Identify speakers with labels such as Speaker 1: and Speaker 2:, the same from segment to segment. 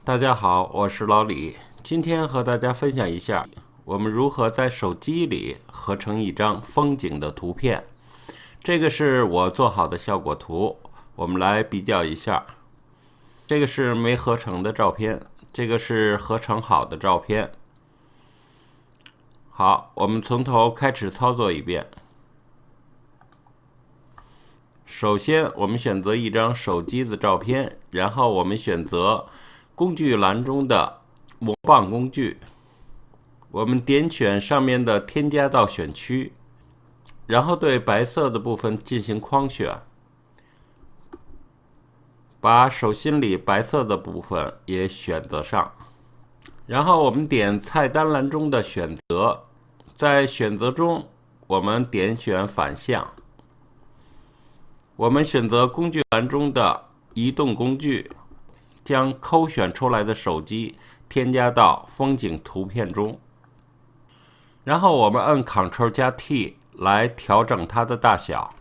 Speaker 1: 大家好，我是老李。今天和大家分享一下我们如何在手机里合成一张风景的图片。这个是我做好的效果图，我们来比较一下。这个是没合成的照片，这个是合成好的照片。好，我们从头开始操作一遍。首先，我们选择一张手机的照片，然后我们选择工具栏中的魔棒工具，我们点选上面的添加到选区，然后对白色的部分进行框选，把手心里白色的部分也选择上，然后我们点菜单栏中的选择，在选择中我们点选反向，我们选择工具栏中的移动工具，将抠选出来的手机添加到风景图片中，然后我们按 Ctrl 加 T 来调整它的大小，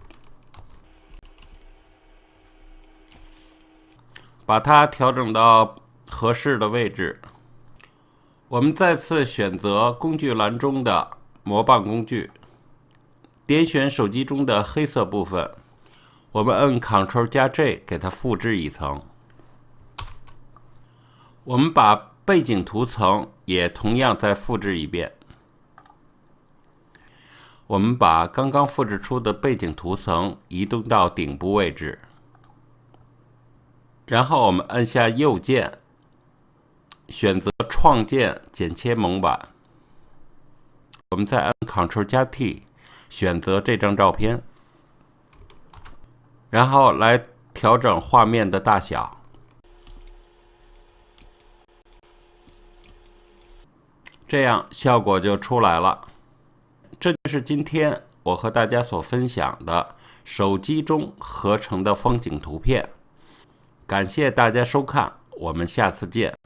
Speaker 1: 把它调整到合适的位置。我们再次选择工具栏中的魔棒工具，点选手机中的黑色部分，我们按 Ctrl 加 J 给它复制一层。我们把背景图层也同样再复制一遍。我们把刚刚复制出的背景图层移动到顶部位置，然后我们按下右键，选择创建剪切蒙版。我们再按 Ctrl 加 T 选择这张照片，然后来调整画面的大小。这样效果就出来了。这就是今天我和大家所分享的手机中合成的风景图片。感谢大家收看，我们下次见。